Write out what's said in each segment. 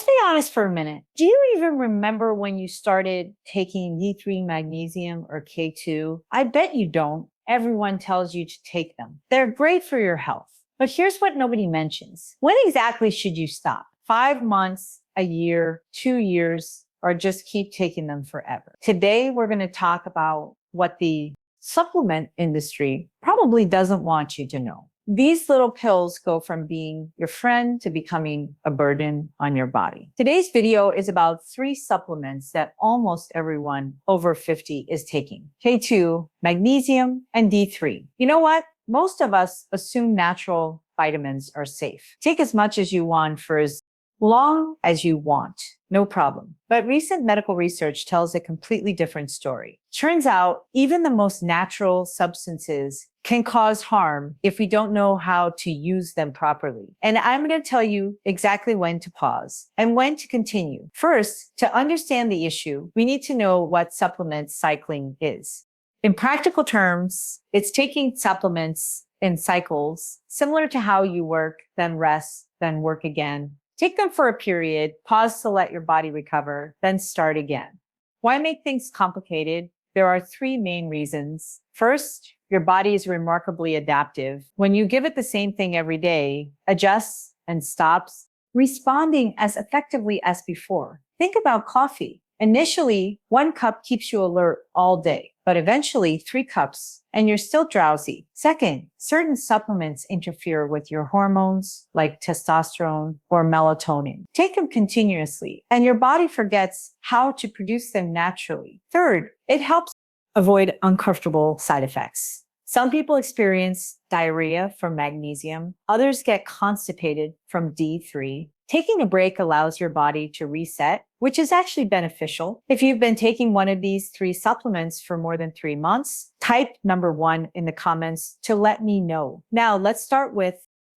Let's be honest for a minute. Do you even remember when you started taking D3 magnesium or K2? I bet you don't. Everyone tells you to take them. They're great for your health. But here's what nobody mentions. When exactly should you stop? 5 months, a year, 2 years, or just keep taking them forever? Today, we're going to talk about what the supplement industry probably doesn't want you to know. These little pills go from being your friend to becoming a burden on your body. Today's video is about 3 supplements that almost everyone over 50 is taking: K2, magnesium, and D3. You know what? Most of us assume natural vitamins are safe. Take as much as you want for as long as you want. No problem. But recent medical research tells a completely different story. Turns out, even the most natural substances can cause harm if we don't know how to use them properly. And I'm going to tell you exactly when to pause and when to continue. First, to understand the issue, we need to know what supplement cycling is. In practical terms, it's taking supplements in cycles, similar to how you work, then rest, then work again. Take them for a period, pause to let your body recover, then start again. Why make things complicated? There are 3 main reasons. First, your body is remarkably adaptive. When you give it the same thing every day, adjusts and stops responding as effectively as before. Think about coffee. Initially, 1 cup keeps you alert all day, but eventually 3 cups and you're still drowsy. Second, certain supplements interfere with your hormones like testosterone or melatonin. Take them continuously and your body forgets how to produce them naturally. Third, it helps avoid uncomfortable side effects. Some people experience diarrhea from magnesium. Others get constipated from D3. Taking a break allows your body to reset, which is actually beneficial. If you've been taking one of these 3 supplements for more than 3 months, type number 1 in the comments to let me know. Now, let's start with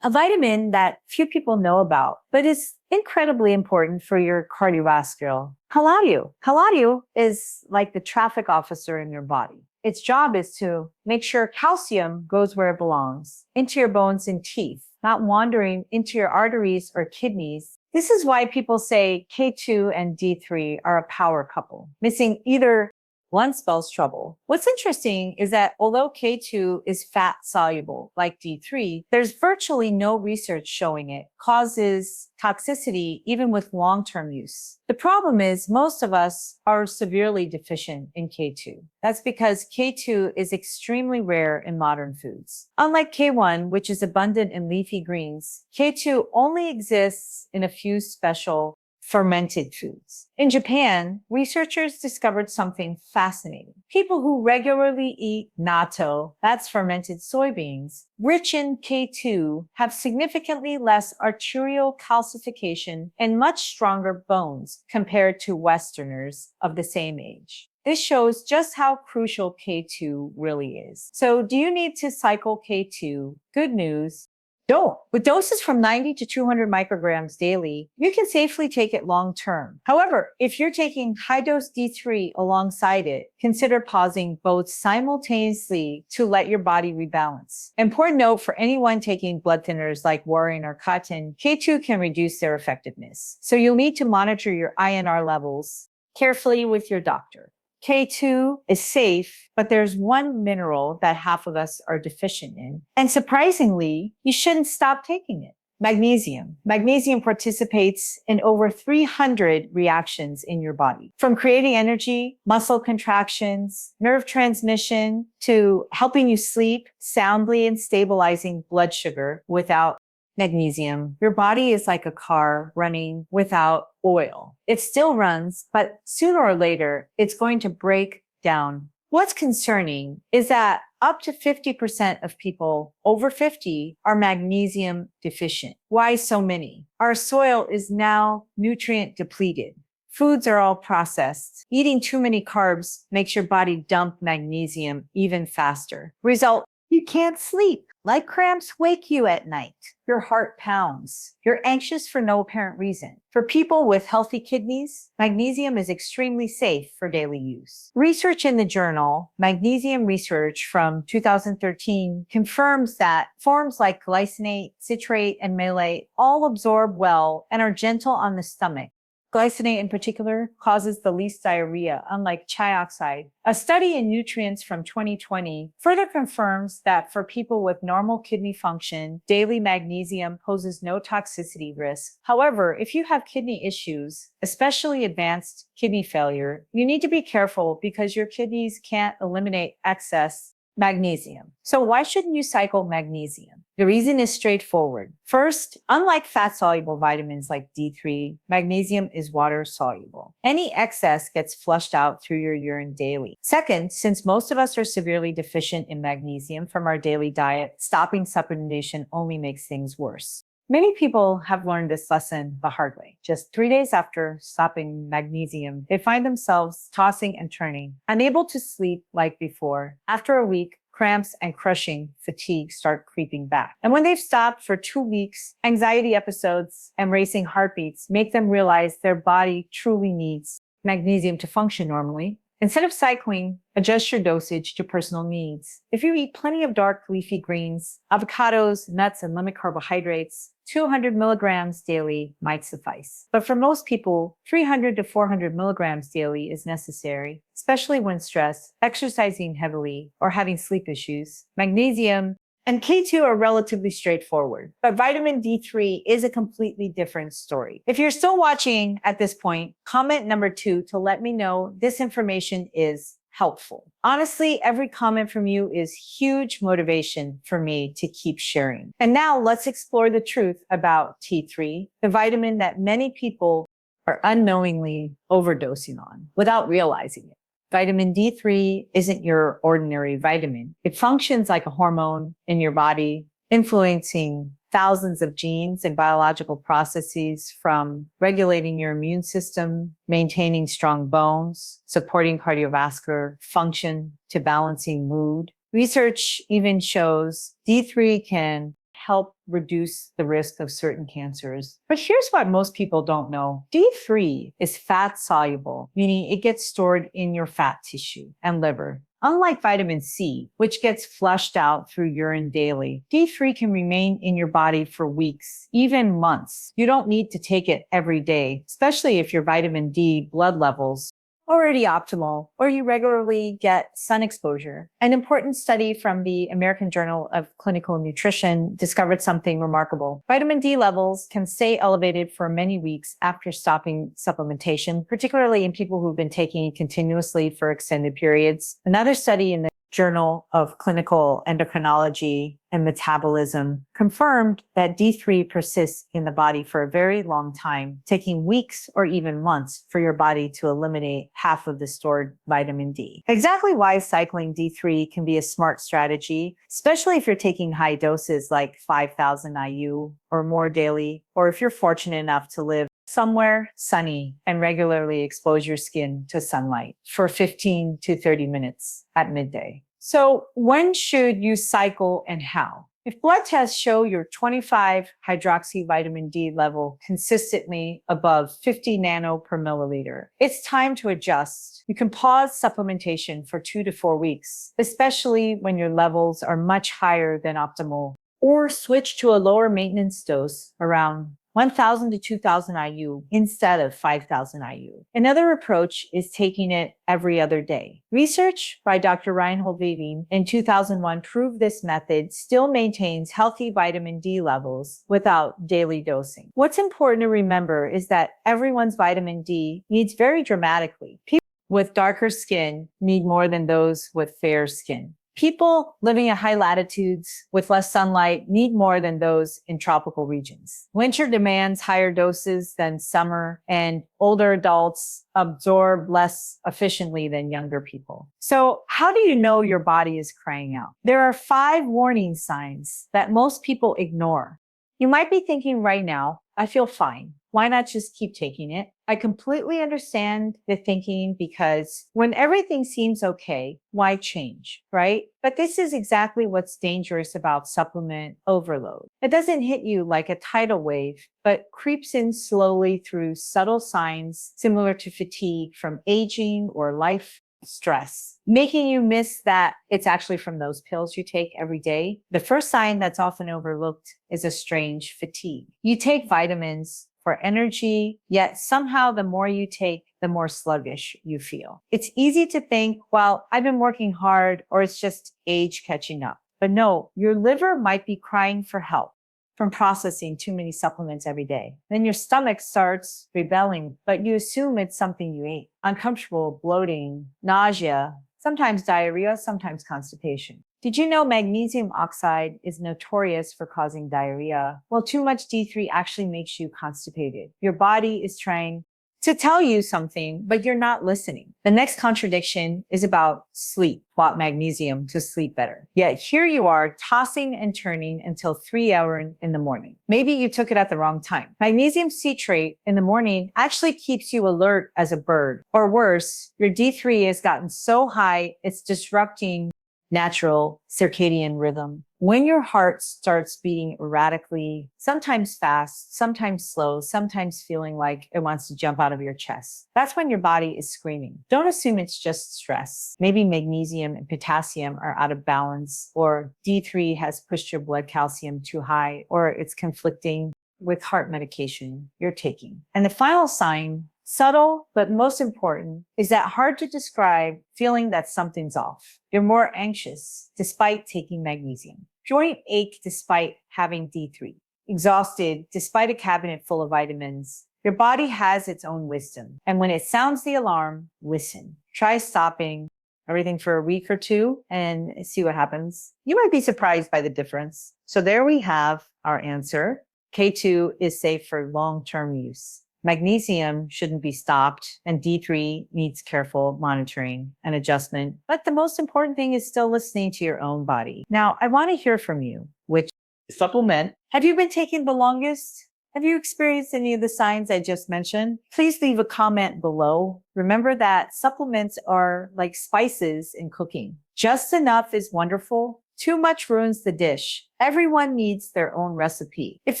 a vitamin that few people know about, but is incredibly important for your cardiovascular. Haladium. Haladium is like the traffic officer in your body. Its job is to make sure calcium goes where it belongs, into your bones and teeth, not wandering into your arteries or kidneys. This is why people say K2 and D3 are a power couple. Missing either one spells trouble. What's interesting is that although K2 is fat soluble like D3, there's virtually no research showing it causes toxicity even with long-term use. The problem is most of us are severely deficient in K2. That's because K2 is extremely rare in modern foods. Unlike K1, which is abundant in leafy greens, K2 only exists in a few special fermented foods. In Japan, researchers discovered something fascinating. People who regularly eat natto, that's fermented soybeans, rich in K2, have significantly less arterial calcification and much stronger bones compared to Westerners of the same age. This shows just how crucial K2 really is. So do you need to cycle K2? Good news. Don't. With doses from 90 to 200 micrograms daily, you can safely take it long term. However, if you're taking high-dose D3 alongside it, consider pausing both simultaneously to let your body rebalance. Important note for anyone taking blood thinners like Warren or Cotton, K2 can reduce their effectiveness. So you'll need to monitor your INR levels carefully with your doctor. K2 is safe, but there's one mineral that half of us are deficient in. And surprisingly, you shouldn't stop taking it. Magnesium. Magnesium participates in over 300 reactions in your body, from creating energy, muscle contractions, nerve transmission, to helping you sleep soundly and stabilizing blood sugar. Without magnesium, your body is like a car running without oil. It still runs, but sooner or later, it's going to break down. What's concerning is that up to 50% of people over 50 are magnesium deficient. Why so many? Our soil is now nutrient depleted. Foods are all processed. Eating too many carbs makes your body dump magnesium even faster. Result, you can't sleep. Like cramps wake you at night. Your heart pounds. You're anxious for no apparent reason. For people with healthy kidneys, magnesium is extremely safe for daily use. Research in the journal Magnesium Research from 2013 confirms that forms like glycinate, citrate, and malate all absorb well and are gentle on the stomach. Glycinate in particular causes the least diarrhea, unlike chioxide. A study in Nutrients from 2020 further confirms that for people with normal kidney function, daily magnesium poses no toxicity risk. However, if you have kidney issues, especially advanced kidney failure, you need to be careful because your kidneys can't eliminate excess magnesium. So why shouldn't you cycle magnesium? The reason is straightforward. First, unlike fat-soluble vitamins like D3, magnesium is water-soluble. Any excess gets flushed out through your urine daily. Second, since most of us are severely deficient in magnesium from our daily diet, stopping supplementation only makes things worse. Many people have learned this lesson the hard way. Just 3 days after stopping magnesium, they find themselves tossing and turning, unable to sleep like before. After a week, cramps and crushing fatigue start creeping back. And when they've stopped for 2 weeks, anxiety episodes and racing heartbeats make them realize their body truly needs magnesium to function normally. Instead of cycling, adjust your dosage to personal needs. If you eat plenty of dark leafy greens, avocados, nuts, and limit carbohydrates, 200 milligrams daily might suffice. But for most people, 300 to 400 milligrams daily is necessary, especially when stressed, exercising heavily, or having sleep issues. Magnesium and K2 are relatively straightforward, but vitamin D3 is a completely different story. If you're still watching at this point, comment number 2 to let me know this information is helpful. Honestly, every comment from you is huge motivation for me to keep sharing. And now let's explore the truth about T3, the vitamin that many people are unknowingly overdosing on without realizing it. Vitamin D3 isn't your ordinary vitamin. It functions like a hormone in your body, influencing thousands of genes and biological processes, from regulating your immune system, maintaining strong bones, supporting cardiovascular function, to balancing mood. Research even shows D3 can help reduce the risk of certain cancers. But here's what most people don't know. D3 is fat soluble, meaning it gets stored in your fat tissue and liver. Unlike vitamin C, which gets flushed out through urine daily, D3 can remain in your body for weeks, even months. You don't need to take it every day, especially if your vitamin D blood levels already optimal, or you regularly get sun exposure. An important study from the American Journal of Clinical Nutrition discovered something remarkable. Vitamin D levels can stay elevated for many weeks after stopping supplementation, particularly in people who've been taking it continuously for extended periods. Another study in the Journal of Clinical Endocrinology and Metabolism confirmed that D3 persists in the body for a very long time, taking weeks or even months for your body to eliminate half of the stored vitamin D. Exactly why cycling D3 can be a smart strategy, especially if you're taking high doses like 5,000 IU or more daily, or if you're fortunate enough to live somewhere sunny and regularly expose your skin to sunlight for 15 to 30 minutes at midday. So when should you cycle and how? If blood tests show your 25 hydroxy vitamin D level consistently above 50 nano per milliliter, it's time to adjust. You can pause supplementation for 2 to 4 weeks, especially when your levels are much higher than optimal, or switch to a lower maintenance dose around 1,000 to 2,000 IU instead of 5,000 IU. Another approach is taking it every other day. Research by Dr. Reinhold Weaving in 2001 proved this method still maintains healthy vitamin D levels without daily dosing. What's important to remember is that everyone's vitamin D needs vary dramatically. People with darker skin need more than those with fair skin. People living at high latitudes with less sunlight need more than those in tropical regions. Winter demands higher doses than summer, and older adults absorb less efficiently than younger people. So how do you know your body is crying out? There are 5 warning signs that most people ignore. You might be thinking right now, I feel fine. Why not just keep taking it? I completely understand the thinking because when everything seems okay, why change, right? But this is exactly what's dangerous about supplement overload. It doesn't hit you like a tidal wave, but creeps in slowly through subtle signs similar to fatigue from aging or life stress, making you miss that it's actually from those pills you take every day. The first sign that's often overlooked is a strange fatigue. You take vitamins for energy, yet somehow the more you take, the more sluggish you feel. It's easy to think, well, I've been working hard or it's just age catching up. But no, your liver might be crying for help from processing too many supplements every day. Then your stomach starts rebelling, but you assume it's something you ate. Uncomfortable, bloating, nausea, sometimes diarrhea, sometimes constipation. Did you know magnesium oxide is notorious for causing diarrhea? Well, too much D3 actually makes you constipated. Your body is trying to tell you something, but you're not listening. The next contradiction is about sleep. Swap magnesium to sleep better. Yet here you are tossing and turning until 3 hours in the morning. Maybe you took it at the wrong time. Magnesium citrate in the morning actually keeps you alert as a bird. Or worse, your D3 has gotten so high, it's disrupting natural circadian rhythm. When your heart starts beating erratically, sometimes fast, sometimes slow, sometimes feeling like it wants to jump out of your chest, that's when your body is screaming. Don't assume it's just stress. Maybe magnesium and potassium are out of balance, or D3 has pushed your blood calcium too high, or it's conflicting with heart medication you're taking. And the final sign, subtle, but most important, is that hard to describe feeling that something's off. You're more anxious despite taking magnesium. Joint ache despite having D3. Exhausted despite a cabinet full of vitamins. Your body has its own wisdom. And when it sounds the alarm, listen. Try stopping everything for a week or two and see what happens. You might be surprised by the difference. So there we have our answer. K2 is safe for long-term use. Magnesium shouldn't be stopped, and D3 needs careful monitoring and adjustment. But the most important thing is still listening to your own body. Now, I want to hear from you. Which supplement have you been taking the longest? Have you experienced any of the signs I just mentioned? Please leave a comment below. Remember that supplements are like spices in cooking. Just enough is wonderful. Too much ruins the dish. Everyone needs their own recipe. If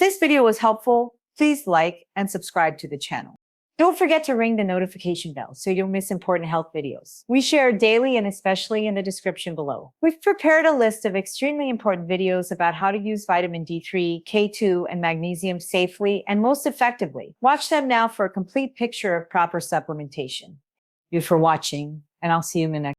this video was helpful, please like and subscribe to the channel. Don't forget to ring the notification bell so you don't miss important health videos. We share daily and especially in the description below. We've prepared a list of extremely important videos about how to use vitamin D3, K2, and magnesium safely and most effectively. Watch them now for a complete picture of proper supplementation. Thank you for watching, and I'll see you in the next